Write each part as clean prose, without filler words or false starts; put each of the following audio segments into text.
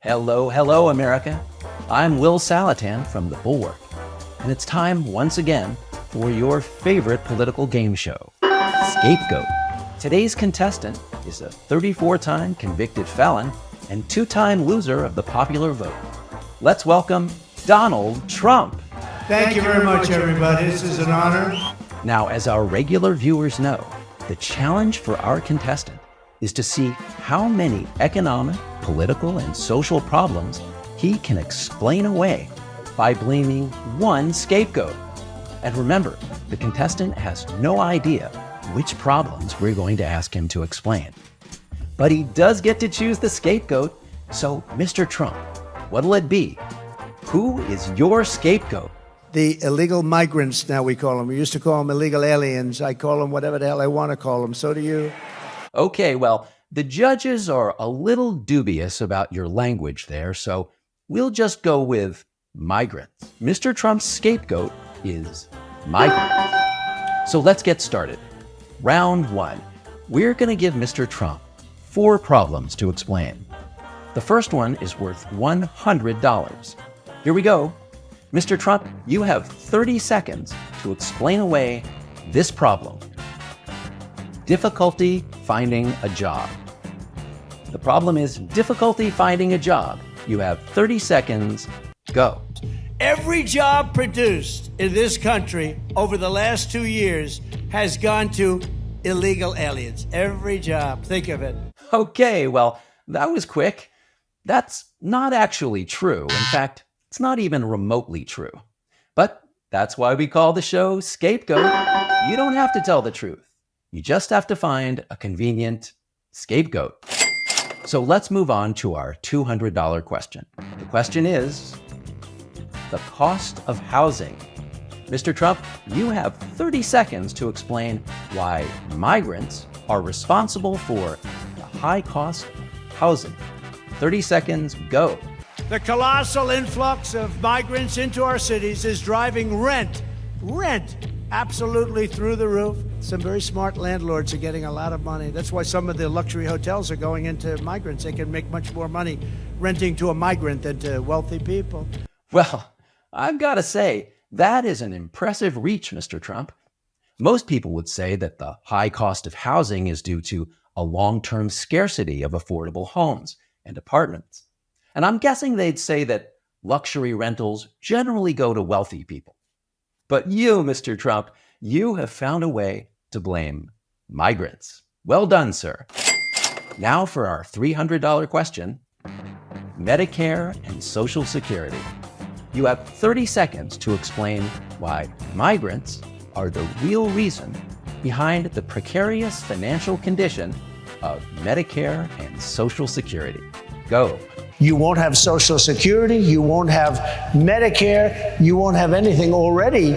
Hello, hello, America. I'm Will Saletan from the Bulwark, and it's time once again for your favorite political game show, Scapegoat. Today's contestant is a 34-time convicted felon and 2-time loser of the popular vote. Let's welcome Donald Trump. Thank you very much, everybody. This is an honor. Now, as our regular viewers know, the challenge for our contestant is to see how many economic, political, and social problems he can explain away by blaming one scapegoat. And remember, the contestant has no idea which problems we're going to ask him to explain. But he does get to choose the scapegoat, so Mr. Trump, what'll it be? Who is your scapegoat? The illegal migrants, now we call them. We used to call them illegal aliens. I call them whatever the hell I want to call them. So do you. Okay, well, the judges are a little dubious about your language there, so we'll just go with migrants. Mr. Trump's scapegoat is migrants. So let's get started. Round 1. We're going to give Mr. Trump 4 problems to explain. The first one is worth $100. Here we go. Mr. Trump, you have 30 seconds to explain away this problem. Difficulty finding a job. The problem is difficulty finding a job. You have 30 seconds. Go. Every job produced in this country over the last 2 years has gone to illegal aliens. Every job. Think of it. Okay, well, that was quick. That's not actually true. In fact, it's not even remotely true. But that's why we call the show Scapegoat. You don't have to tell the truth. You just have to find a convenient scapegoat. So let's move on to our $200 question. The question is, the cost of housing. Mr. Trump, you have 30 seconds to explain why migrants are responsible for the high cost of housing. 30 seconds, go. The colossal influx of migrants into our cities is driving rent absolutely through the roof. Some very smart landlords are getting a lot of money. That's why some of the luxury hotels are going into migrants. They can make much more money renting to a migrant than to wealthy people. Well, I've got to say, that is an impressive reach, Mr. Trump. Most people would say that the high cost of housing is due to a long-term scarcity of affordable homes and apartments. And I'm guessing they'd say that luxury rentals generally go to wealthy people. But you, Mr. Trump, you have found a way to blame migrants. Well done, sir. Now for our $300 question, Medicare and Social Security. You have 30 seconds to explain why migrants are the real reason behind the precarious financial condition of Medicare and Social Security. Go. You won't have Social Security, you won't have Medicare, you won't have anything already.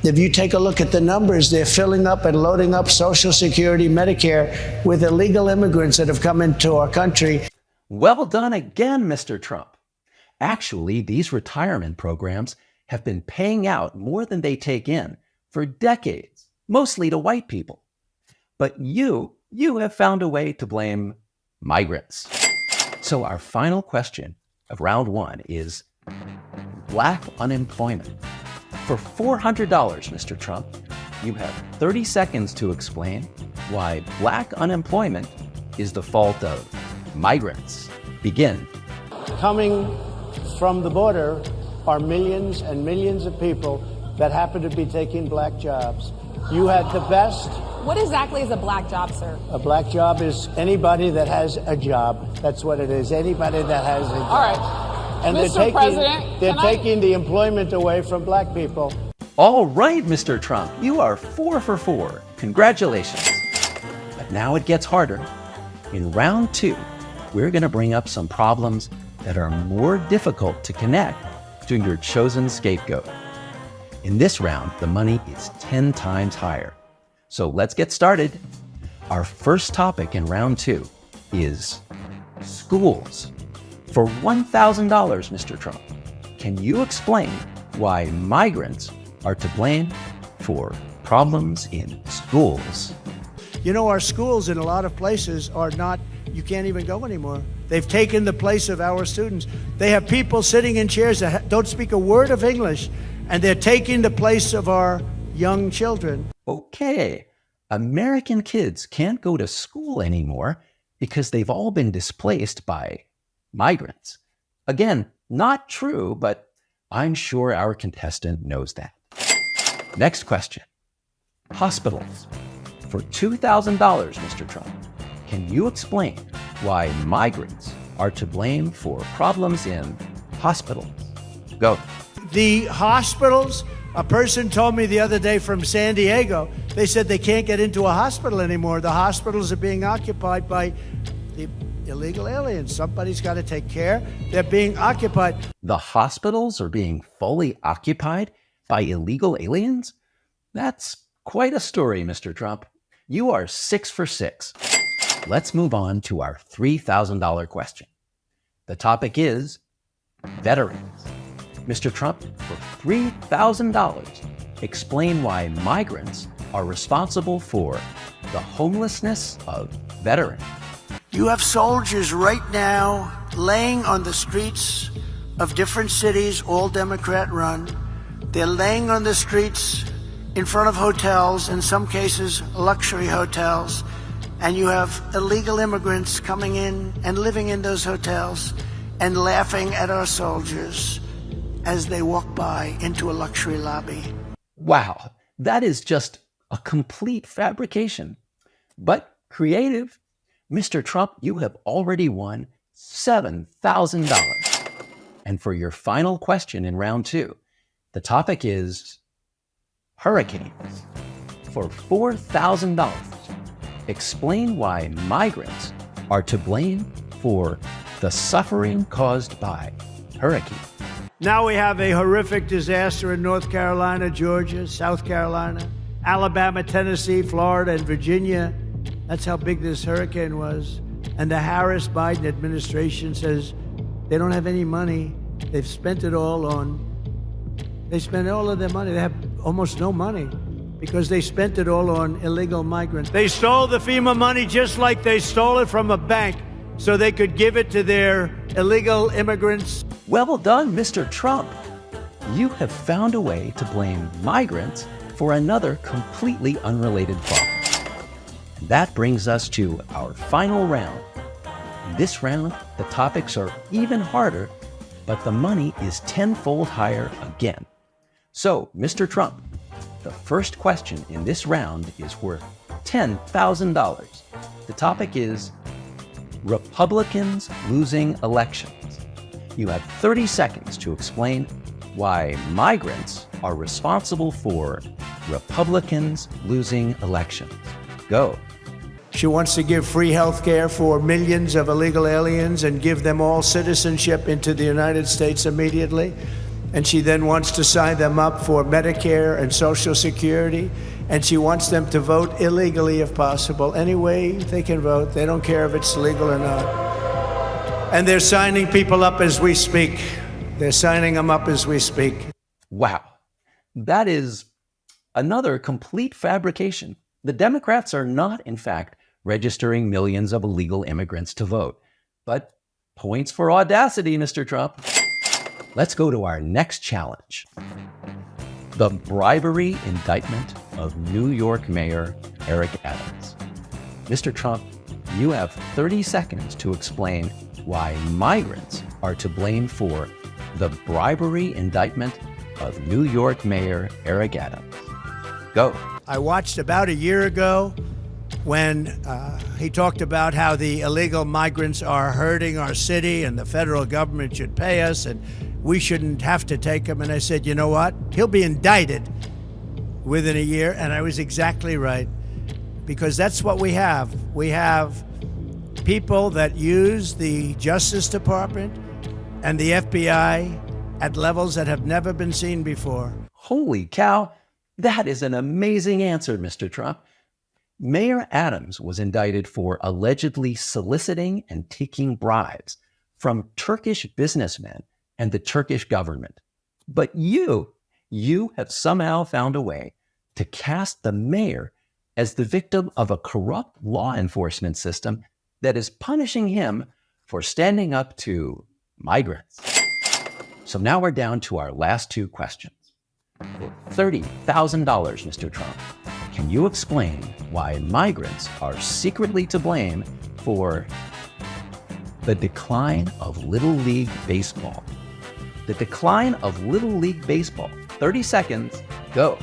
If you take a look at the numbers, they're filling up and loading up Social Security, Medicare with illegal immigrants that have come into our country. Well done again, Mr. Trump. Actually, these retirement programs have been paying out more than they take in for decades, mostly to white people. But you have found a way to blame migrants. So our final question of round 1 is black unemployment. For $400, Mr. Trump, you have 30 seconds to explain why black unemployment is the fault of migrants. Begin. Coming from the border are millions and millions of people that happen to be taking black jobs. You had the best. What exactly is a black job, sir? A black job is anybody that has a job. That's what it is. Anybody that has a job. All right. And Mr. President, they're taking the employment away from black people. All right, Mr. Trump, you are 4 for 4. Congratulations. But now it gets harder. In round 2, we're going to bring up some problems that are more difficult to connect to your chosen scapegoat. In this round, the money is 10 times higher. So let's get started. Our first topic in round 2 is schools. For $1,000, Mr. Trump, can you explain why migrants are to blame for problems in schools? You know, our schools in a lot of places are not, you can't even go anymore. They've taken the place of our students. They have people sitting in chairs that don't speak a word of English, and they're taking the place of our young children. Okay, American kids can't go to school anymore because they've all been displaced by migrants. Again, not true, but I'm sure our contestant knows that. Next question. Hospitals. For $2,000, Mr. Trump, can you explain why migrants are to blame for problems in hospitals? Go. The hospitals, a person told me the other day from San Diego, they said they can't get into a hospital anymore. The hospitals are being occupied by the illegal aliens. Somebody's got to take care. They're being occupied. The hospitals are being fully occupied by illegal aliens? That's quite a story, Mr. Trump. You are 6 for 6. Let's move on to our $3,000 question. The topic is veterans. Mr. Trump, for $3,000, explain why migrants are responsible for the homelessness of veterans. You have soldiers right now laying on the streets of different cities, all Democrat run. They're laying on the streets in front of hotels, in some cases luxury hotels, and you have illegal immigrants coming in and living in those hotels and laughing at our soldiers as they walk by into a luxury lobby. Wow, that is just a complete fabrication, but creative. Mr. Trump, you have already won $7,000. And for your final question in round 2, the topic is hurricanes. For $4,000, explain why migrants are to blame for the suffering caused by hurricanes. Now we have a horrific disaster in North Carolina, Georgia, South Carolina, Alabama, Tennessee, Florida, and Virginia. That's how big this hurricane was. And the Harris-Biden administration says they don't have any money. They've spent it all on, they spent all of their money. They have almost no money because they spent it all on illegal migrants. They stole the FEMA money just like they stole it from a bank so they could give it to their illegal immigrants. Well done, Mr. Trump. You have found a way to blame migrants for another completely unrelated problem. And that brings us to our final round. In this round, the topics are even harder, but the money is tenfold higher again. So, Mr. Trump, the first question in this round is worth $10,000. The topic is Republicans losing elections. You have 30 seconds to explain why migrants are responsible for Republicans losing elections. Go. She wants to give free health care for millions of illegal aliens and give them all citizenship into the United States immediately. And she then wants to sign them up for Medicare and Social Security. And she wants them to vote illegally if possible. Any way they can vote. They don't care if it's legal or not. And they're signing people up as we speak. They're signing them up as we speak. Wow. That is another complete fabrication. The Democrats are not, in fact, registering millions of illegal immigrants to vote. But points for audacity, Mr. Trump. Let's go to our next challenge. The bribery indictment of New York Mayor Eric Adams. Mr. Trump, you have 30 seconds to explain why migrants are to blame for the bribery indictment of New York Mayor Eric Adams. Go. I watched about a year ago when he talked about how the illegal migrants are hurting our city and the federal government should pay us and we shouldn't have to take them. And I said, you know what? He'll be indicted within a year. And I was exactly right, because that's what we have. We have people that use the Justice Department and the FBI at levels that have never been seen before. Holy cow. That is an amazing answer, Mr. Trump. Mayor Adams was indicted for allegedly soliciting and taking bribes from Turkish businessmen and the Turkish government. But you have somehow found a way to cast the mayor as the victim of a corrupt law enforcement system that is punishing him for standing up to migrants. So now we're down to our last two questions. For $30,000, Mr. Trump, can you explain why migrants are secretly to blame for the decline of Little League Baseball? The decline of Little League Baseball. 30 seconds, go.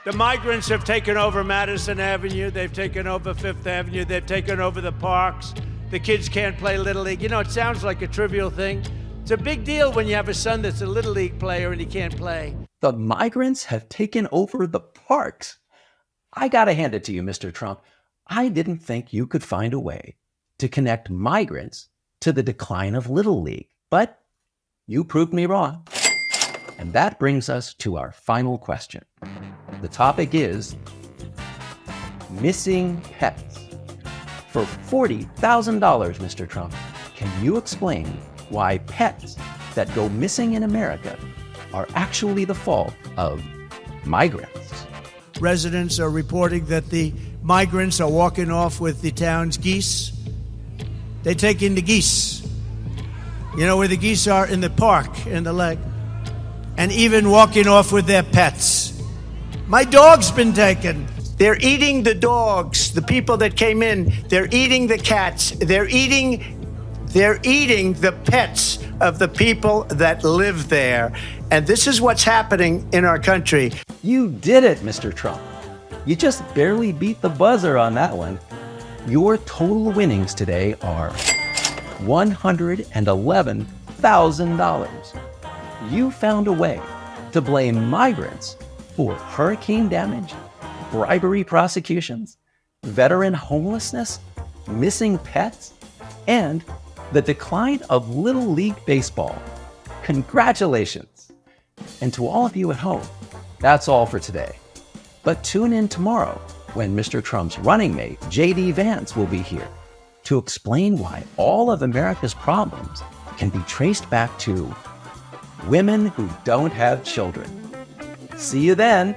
The migrants have taken over Madison Avenue. They've taken over Fifth Avenue. They've taken over the parks. The kids can't play Little League. You know, it sounds like a trivial thing. It's a big deal when you have a son that's a Little League player and he can't play. The migrants have taken over the parks. I gotta hand it to you, Mr. Trump. I didn't think you could find a way to connect migrants to the decline of Little League, but you proved me wrong. And that brings us to our final question. The topic is missing pets. For $40,000, Mr. Trump, can you explain why pets that go missing in America are actually the fault of migrants? Residents are reporting that the migrants are walking off with the town's geese. They take in the geese. You know where the geese are? In the park, in the lake. And even walking off with their pets. My dog's been taken. They're eating the dogs, the people that came in. They're eating the cats. They're eating the pets of the people that live there. And this is what's happening in our country. You did it, Mr. Trump. You just barely beat the buzzer on that one. Your total winnings today are $111,000. You found a way to blame migrants for hurricane damage, bribery prosecutions, veteran homelessness, missing pets, and the decline of Little League Baseball. Congratulations! And to all of you at home, that's all for today. But tune in tomorrow when Mr. Trump's running mate, J.D. Vance, will be here to explain why all of America's problems can be traced back to women who don't have children. See you then.